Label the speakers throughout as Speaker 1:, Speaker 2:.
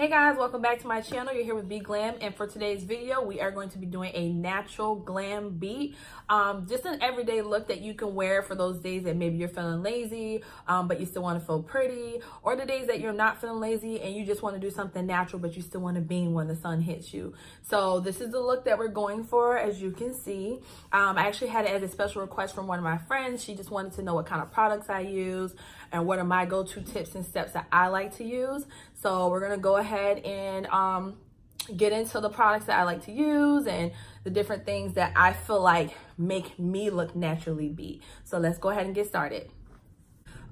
Speaker 1: Hey guys, welcome back to my channel. You're here with Glam, and for today's video we are going to be doing a natural glam beat. Just an everyday look that you can wear for those days that maybe you're feeling lazy but you still want to feel pretty, or the days that you're not feeling lazy and you just want to do something natural but you still want to beam when the sun hits you. So this is the look that we're going for, as you can see. I actually had it as a special request from one of my friends. She just wanted to know what kind of products I use and what are my go-to tips and steps that I like to use. So we're gonna go ahead and get into the products that I like to use and the different things that I feel like make me look naturally beat. So let's go ahead and get started.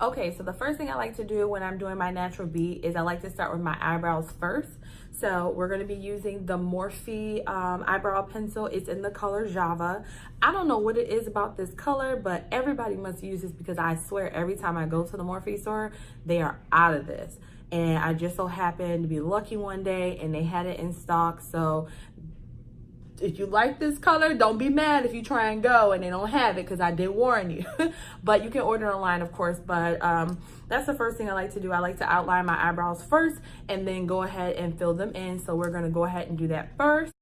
Speaker 1: Okay, so the first thing I like to do when I'm doing my natural beat is I like to start with my eyebrows first. So we're going to be using the Morphe eyebrow pencil. It's in the color Java. I don't know what it is about this color, but everybody must use this because I swear every time I go to the Morphe store, they are out of this. And I just so happened to be lucky one day and they had it in stock. So if you like this color, don't be mad if you try and go and they don't have it, because I did warn you. But you can order online, of course. But that's the first thing I like to do. I like to outline my eyebrows first and then go ahead and fill them in. So we're going to go ahead and do that first.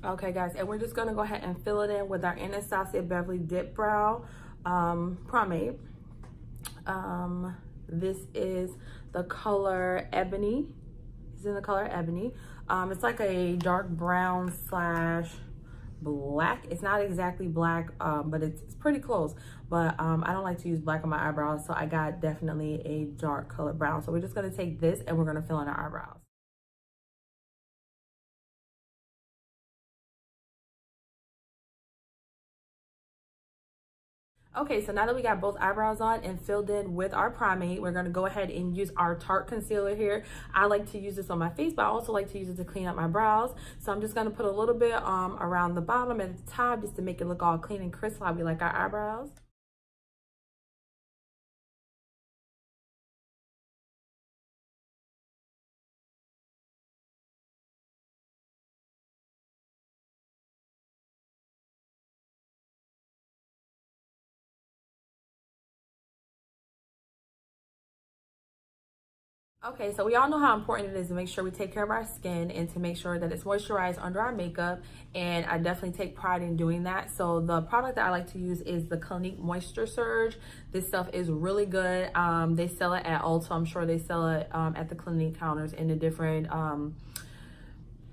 Speaker 1: Okay, guys, and we're just going to go ahead and fill it in with our Anastasia Beverly Dip Brow pomade. This is the color Ebony. It's in the color Ebony. It's like a dark brown slash black. It's not exactly black, but it's pretty close. But I don't like to use black on my eyebrows, so I got definitely a dark color brown. So we're just going to take this and we're going to fill in our eyebrows. Okay, so now that we got both eyebrows on and filled in with our pomade, we're going to go ahead and use our Tarte concealer here. I like to use this on my face, but I also like to use it to clean up my brows. So I'm just going to put a little bit around the bottom and the top just to make it look all clean and crisp how we like our eyebrows. Okay, so we all know how important it is to make sure we take care of our skin and to make sure that it's moisturized under our makeup, and I definitely take pride in doing that. So the product that I like to use is the Clinique Moisture Surge. This stuff is really good. They sell it at Ulta. I'm sure they sell it at the Clinique counters in the different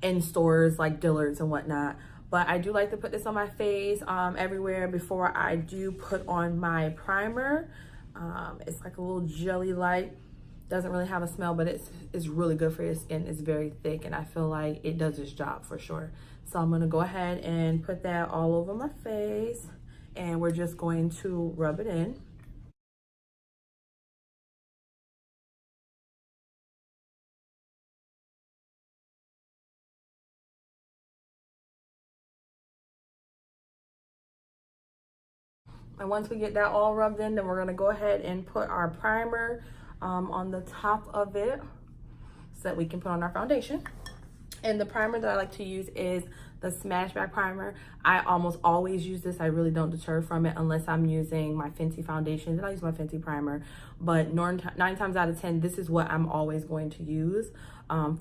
Speaker 1: in stores like Dillard's and whatnot. But I do like to put this on my face everywhere before I do put on my primer. It's like a little jelly-like. Doesn't really have a smell, but it's really good for your skin. It's very thick and I feel like it does its job for sure. So I'm gonna go ahead and put that all over my face and we're just going to rub it in. And once we get that all rubbed in, then we're gonna go ahead and put our primer on the top of it so that we can put on our foundation. And the primer that I like to use is the Smashback primer. I almost always use this. I really don't deter from it unless I'm using my Fenty foundation. Then I use my Fenty primer. But 9 times out of 10, this is what I'm always going to use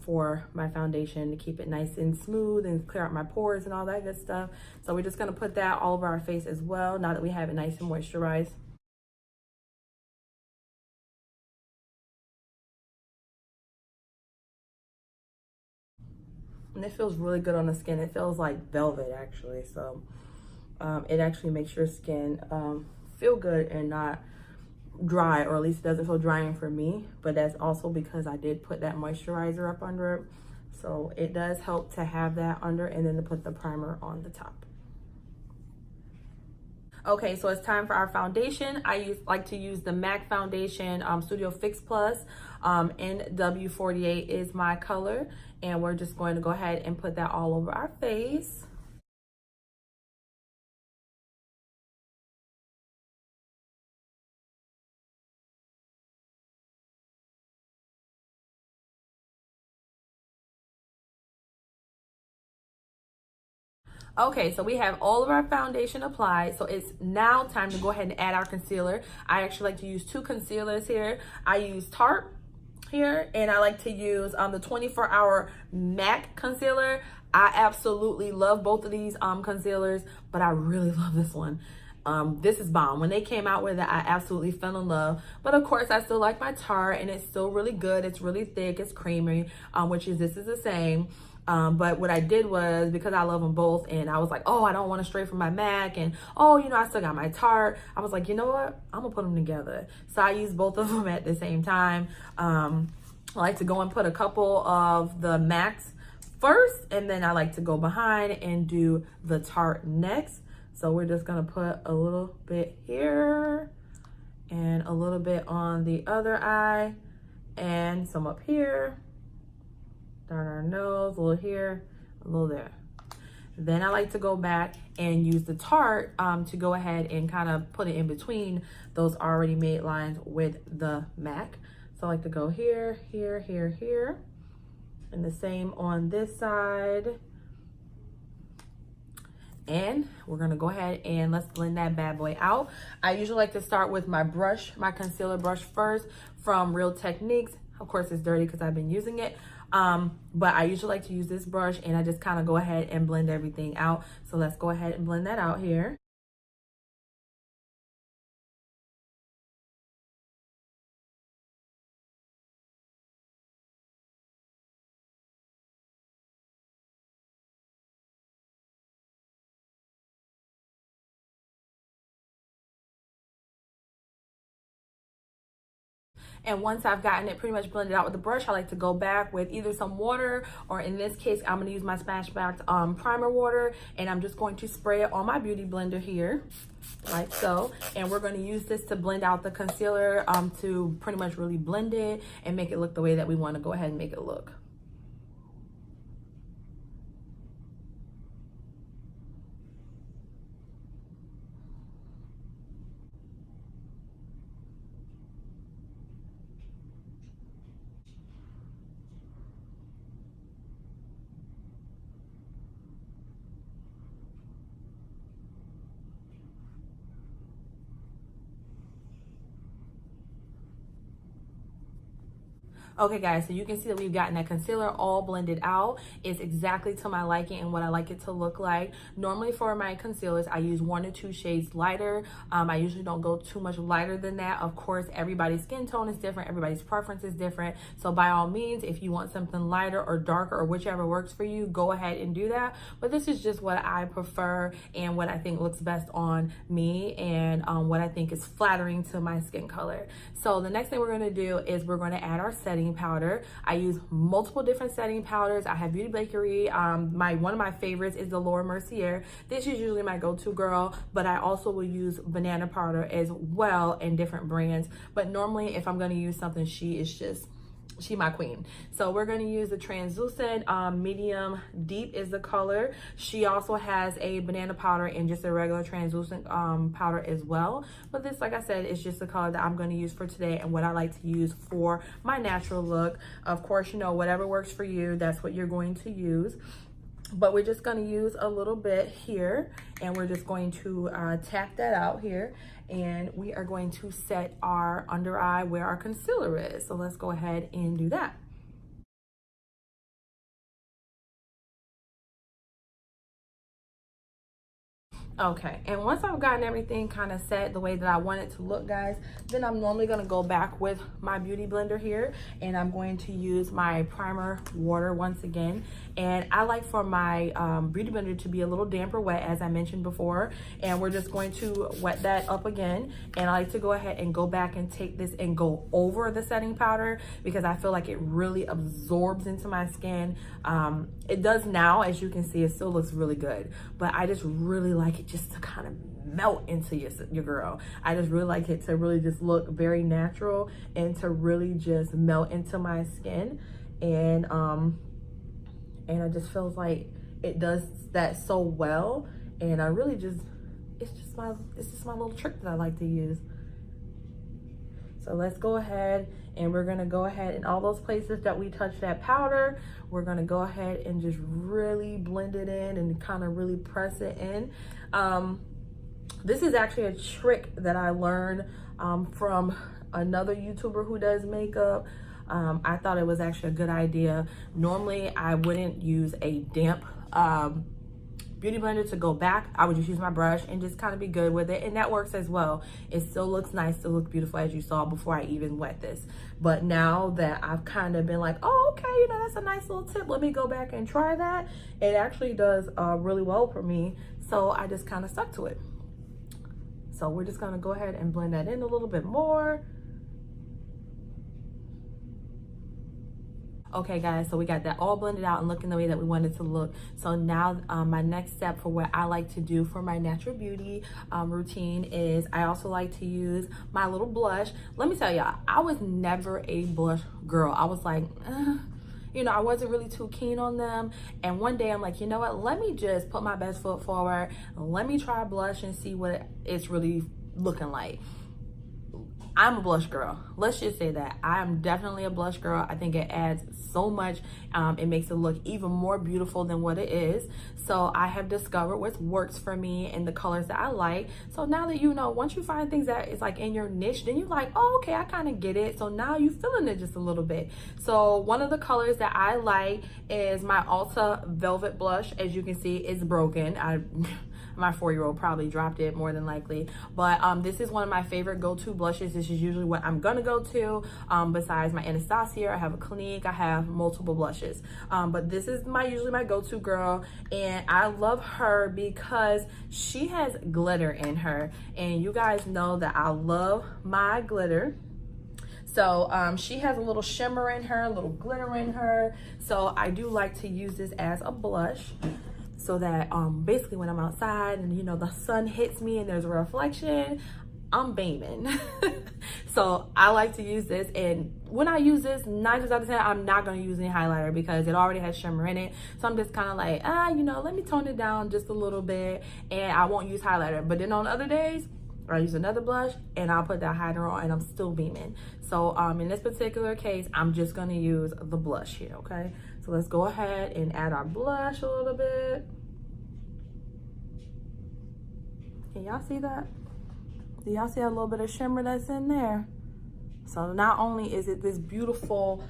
Speaker 1: for my foundation to keep it nice and smooth and clear out my pores and all that good stuff. So we're just going to put that all over our face as well, now that we have it nice and moisturized. And it feels really good on the skin. It feels like velvet actually. So it actually makes your skin feel good and not dry, or at least it doesn't feel drying for me. But that's also because I did put that moisturizer up under it. So it does help to have that under and then to put the primer on the top. Okay, so it's time for our foundation. I like to use the MAC foundation Studio Fix Plus. NW48 is my color. And we're just going to go ahead and put that all over our face. Okay, so we have all of our foundation applied. So it's now time to go ahead and add our concealer. I actually like to use two concealers here. I use Tarte here, and I like to use the 24-hour MAC concealer. I absolutely love both of these concealers, but I really love this one. This is bomb. When they came out with it, I absolutely fell in love. But of course, I still like my Tarte, and it's still really good. It's really thick. It's creamy, this is the same. But what I did was, because I love them both, and I was like, oh, I don't want to stray from my MAC, and oh, you know, I still got my Tarte. I was like, you know what? I'm gonna put them together. So I use both of them at the same time. I like to go and put a couple of the MACs first, and then I like to go behind and do the Tarte next. So we're just gonna put a little bit here and a little bit on the other eye and some up here, down our nose, a little here, a little there. Then I like to go back and use the Tarte to go ahead and kind of put it in between those already made lines with the MAC. So I like to go here, here, here, here, and the same on this side. And we're gonna go ahead and let's blend that bad boy out. I usually like to start with my brush, my concealer brush first from Real Techniques. Of course, it's dirty because I've been using it. But I usually like to use this brush, and I just kind of go ahead and blend everything out. So let's go ahead and blend that out here. And once I've gotten it pretty much blended out with the brush, I like to go back with either some water, or in this case, I'm gonna use my Smashbox primer water, and I'm just going to spray it on my beauty blender here, like so. And we're gonna use this to blend out the concealer to pretty much really blend it and make it look the way that we wanna go ahead and make it look. Okay guys, so you can see that we've gotten that concealer all blended out. It's exactly to my liking and what I like it to look like. Normally for my concealers, I use 1 or 2 shades lighter. I usually don't go too much lighter than that. Of course, everybody's skin tone is different. Everybody's preference is different. So by all means, if you want something lighter or darker or whichever works for you, go ahead and do that. But this is just what I prefer and what I think looks best on me, and what I think is flattering to my skin color. So the next thing we're gonna do is we're gonna add our setting powder. I use multiple different setting powders. I have Beauty Bakery. One of my favorites is the Mercia. This is usually my go-to girl, but I also will use banana powder as well in different brands. But normally if I'm gonna use something, she my queen. So we're going to use the translucent medium deep is the color. She also has a banana powder and just a regular translucent powder as well. But this, like I said, is just the color that I'm going to use for today and what I like to use for my natural look. Of course, you know, whatever works for you, that's what you're going to use. But we're just going to use a little bit here, and we're just going to tap that out here, and we are going to set our under eye where our concealer is. So let's go ahead and do that. Okay, and once I've gotten everything kind of set the way that I want it to look, guys, then I'm normally going to go back with my beauty blender here, and I'm going to use my primer water once again. And I like for my beauty blender to be a little damper wet, as I mentioned before, and we're just going to wet that up again. And I like to go ahead and go back and take this and go over the setting powder, because I feel like it really absorbs into my skin. It does now, as you can see. It still looks really good, but I just really like it just to kind of melt into your girl. I just really like it to really just look very natural and to really just melt into my skin. And it just feels like it does that so well. And I really just, it's just my little trick that I like to use. So let's go ahead and we're gonna go ahead in all those places that we touched that powder, we're gonna go ahead and just really blend it in and kind of really press it in. This is actually a trick that I learned from another YouTuber who does makeup. I thought it was actually a good idea. Normally, I wouldn't use a damp beauty blender to go back. I would just use my brush and just kind of be good with it, and that works as well. It still looks nice, still looks beautiful, as you saw before I even wet this. But now that I've kind of been like, oh, okay, you know, that's a nice little tip, let me go back and try that, it actually does really well for me. So I just kind of stuck to it. So we're just gonna go ahead and blend that in a little bit more. Okay guys, so we got that all blended out and looking the way that we wanted to look. So now my next step for what I like to do for my natural beauty routine is I also like to use my little blush. Let me tell y'all, I was never a blush girl. I was like, you know, I wasn't really too keen on them. And one day I'm like, you know what, let me just put my best foot forward. Let me try blush and see what it's really looking like. I'm a blush girl. Let's just say that. I am definitely a blush girl. I think it adds so much. It makes it look even more beautiful than what it is. So I have discovered what works for me and the colors that I like. So now that you know, once you find things that is like in your niche, then you're like, oh, okay, I kind of get it. So now you're feeling it just a little bit. So one of the colors that I like is my Ulta Velvet Blush. As you can see, it's broken. My 4-year-old probably dropped it more than likely, but this is one of my favorite go-to blushes. This is usually what I'm gonna go to. Besides my Anastasia, I have a Clinique, I have multiple blushes, but this is usually my go-to girl, and I love her because she has glitter in her, and you guys know that I love my glitter. So she has a little shimmer in her, a little glitter in her, so I do like to use this as a blush. So that basically when I'm outside and you know the sun hits me and there's a reflection, I'm beaming. So I like to use this, and when I use this, 9 times out of 10 I'm not going to use any highlighter because it already has shimmer in it. So I'm just kind of like, you know, let me tone it down just a little bit, and I won't use highlighter. But then on other days I use another blush and I'll put that highlighter on and I'm still beaming. So in this particular case, I'm just going to use the blush here. Okay, so let's go ahead and add our blush a little bit. Can y'all see that? Do y'all see a little bit of shimmer that's in there? So not only is it this beautiful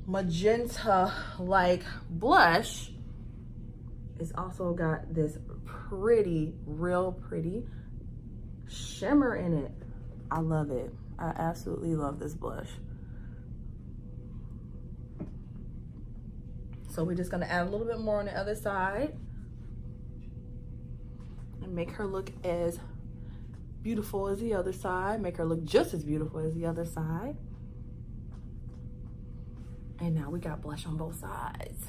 Speaker 1: magenta like blush, it's also got this pretty, real pretty shimmer in it. I love it. I absolutely love this blush. So we're just gonna add a little bit more on the other side and make her look as beautiful as the other side, make her look just as beautiful as the other side. And now we got blush on both sides.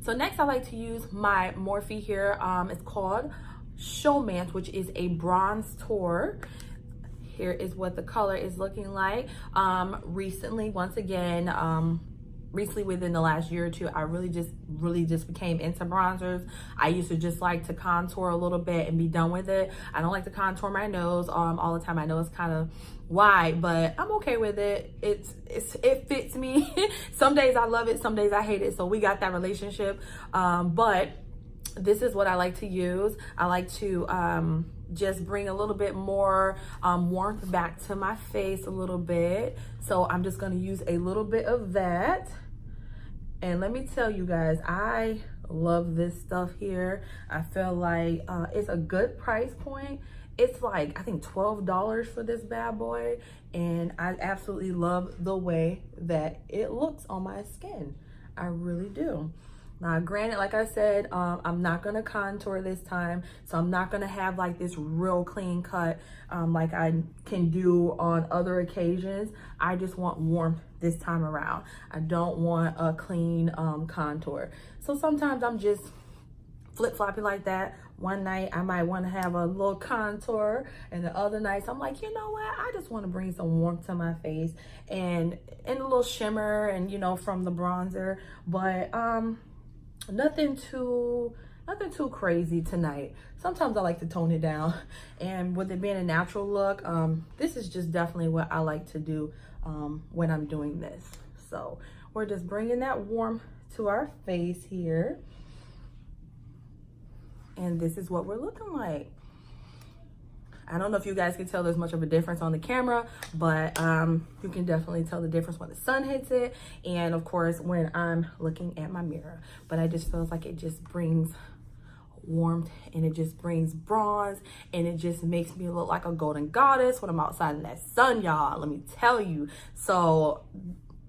Speaker 1: So next I like to use my Morphe here. It's called Showmance, which is a Brontour. Here is what the color is looking like. Recently, once again, recently within the last year or two, I really just became into bronzers. I used to just like to contour a little bit and be done with it. I don't like to contour my nose all the time. I know it's kind of wide, but I'm okay with it. It fits me. Some days I love it, some days I hate it. So we got that relationship. But this is what I like to use. I like to just bring a little bit more warmth back to my face a little bit. So I'm just gonna use a little bit of that. And let me tell you guys, I love this stuff here. I feel like it's a good price point. It's like, I think $12 for this bad boy. And I absolutely love the way that it looks on my skin. I really do. Now, granted, like I said, I'm not gonna contour this time, so I'm not gonna have like this real clean cut like I can do on other occasions. I just want warmth this time around. I don't want a clean contour. So sometimes I'm just flip-floppy like that, One night I might want to have a little contour, and the other nights I'm like, you know what, I just want to bring some warmth to my face and a little shimmer, and you know, from the bronzer, but nothing too crazy tonight. Sometimes I like to tone it down, and with it being a natural look, this is just definitely what I like to do when I'm doing this. So we're just bringing that warmth to our face here, and this is what we're looking like. I don't know if you guys can tell there's much of a difference on the camera, but you can definitely tell the difference when the sun hits it, and of course when I'm looking at my mirror. But I just feels like it just brings warmth, and it just brings bronze, and it just makes me look like a golden goddess when I'm outside in that sun, y'all. Let me tell you. So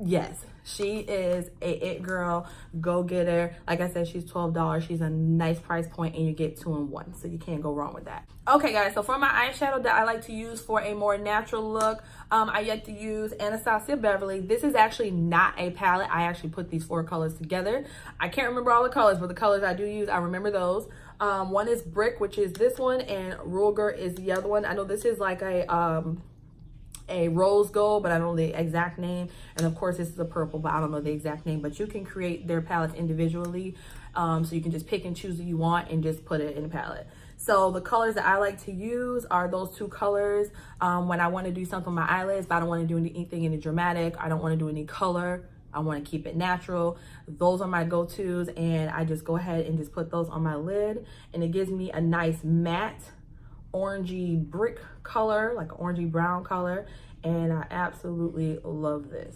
Speaker 1: yes, she is a it girl. Go get her. Like I said, she's $12. She's a nice price point, and you get 2 in 1, so you can't go wrong with that. Okay guys, so for my eyeshadow that I like to use for a more natural look, I like to use Anastasia Beverly. This is actually not a palette. I actually put these 4 colors together. I can't remember all the colors, but the colors I do use, I remember those. One is Brick, which is this one, and Ruger is the other one. I know this is like a rose gold, but I don't know the exact name. And of course this is a purple, but I don't know the exact name. But you can create their palettes individually, so you can just pick and choose what you want and just put it in a palette. So the colors that I like to use are those 2 colors when I want to do something on my eyelids, but I don't want to do anything in dramatic. I don't want to do any color. I want to keep it natural. Those are my go-tos, and I just go ahead and just put those on my lid, and it gives me a nice matte orangey brick color, like an orangey brown color, and I absolutely love this.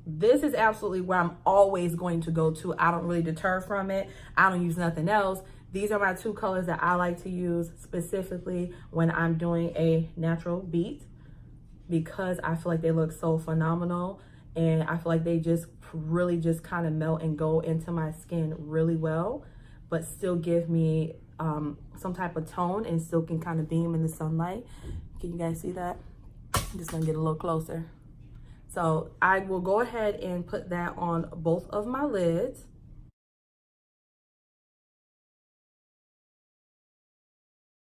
Speaker 1: This is absolutely where I'm always going to go to. I don't really deter from it. I don't use nothing else. These are my 2 colors that I like to use specifically when I'm doing a natural beat, because I feel like they look so phenomenal, and I feel like they just really just kind of melt and go into my skin really well, but still give me some type of tone, and still can kind of beam in the sunlight. Can you guys see that? I'm just gonna get a little closer. So I will go ahead and put that on both of my lids.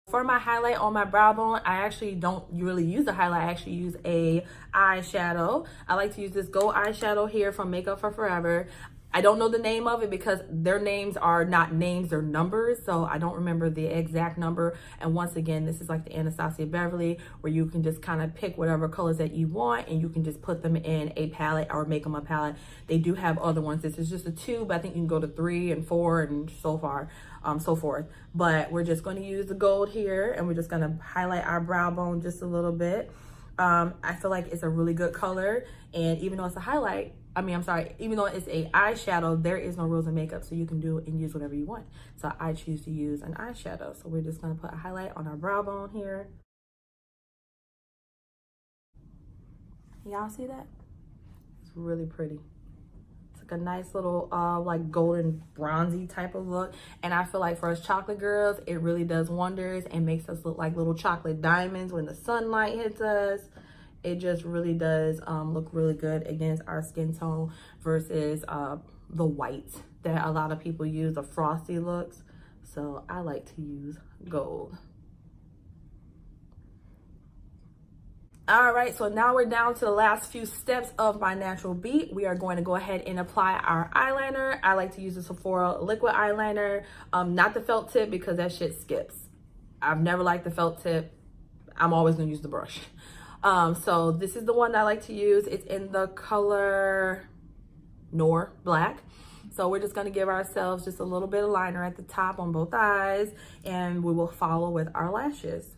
Speaker 1: For my highlight on my brow bone, I actually don't really use a highlight. I actually use a eyeshadow. I like to use this gold eyeshadow here from Makeup for Forever. I don't know the name of it because their names are not names, they're numbers. So I don't remember the exact number. And once again, this is like the Anastasia Beverly, where you can just kind of pick whatever colors that you want, and you can just put them in a palette or make them a palette. They do have other ones. This is just a 2, but I think you can go to 3 and 4 and so forth. But we're just going to use the gold here, and we're just going to highlight our brow bone just a little bit. I feel like it's a really good color, and even though it's a highlight, even though it's a eyeshadow, there is no rules in makeup, so you can do and use whatever you want. So I choose to use an eyeshadow. So we're just gonna put a highlight on our brow bone here. Y'all see that? It's really pretty. It's like a nice little like golden bronzy type of look. And I feel like for us chocolate girls, it really does wonders and makes us look like little chocolate diamonds when the sunlight hits us. It just really does look really good against our skin tone versus the white that a lot of people use, the frosty looks. So I like to use gold. All right, so now we're down to the last few steps of my natural beat. We are going to go ahead and apply our eyeliner. I like to use the Sephora liquid eyeliner, not the felt tip, because that shit skips. I've never liked the felt tip. I'm always gonna use the brush. So this is the one that I like to use. It's in the color Noir Black. So we're just gonna give ourselves just a little bit of liner at the top on both eyes, and we will follow with our lashes.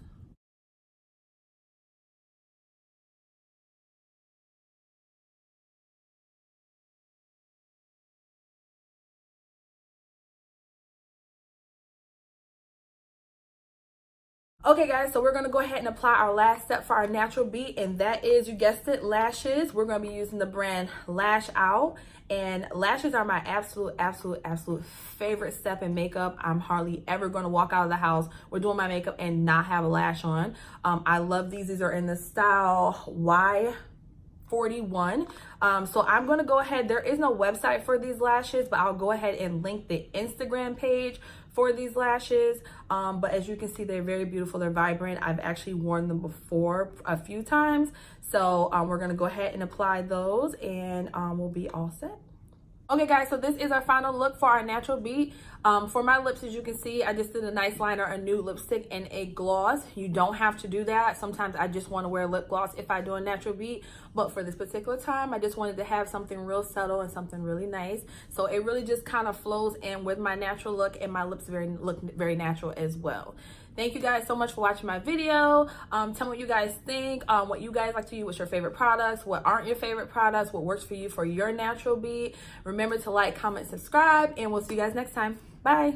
Speaker 1: Okay guys, so we're gonna go ahead and apply our last step for our natural beat, and that is, you guessed it, lashes. We're gonna be using the brand Lash Out, and lashes are my absolute favorite step in makeup. I'm hardly ever gonna walk out of the house or doing my makeup and not have a lash on. I love these. These are in the style Y41. So I'm gonna go ahead, there is no website for these lashes, but I'll go ahead and link the Instagram page for these lashes. But as you can see, they're very beautiful. They're vibrant. I've actually worn them before a few times. So we're gonna go ahead and apply those, and we'll be all set. Okay guys, so this is our final look for our natural beat. For my lips, as you can see, I just did a nice liner, a nude lipstick, and a gloss. You don't have to do that. Sometimes I just want to wear lip gloss if I do a natural beat, but for this particular time, I just wanted to have something real subtle and something really nice. So it really just kind of flows in with my natural look, and my lips look very natural as well. Thank you guys so much for watching my video. Tell me what you guys think, what you guys like to use, what's your favorite products, what aren't your favorite products, what works for you for your natural beat. Remember to like, comment, subscribe, and we'll see you guys next time. Bye.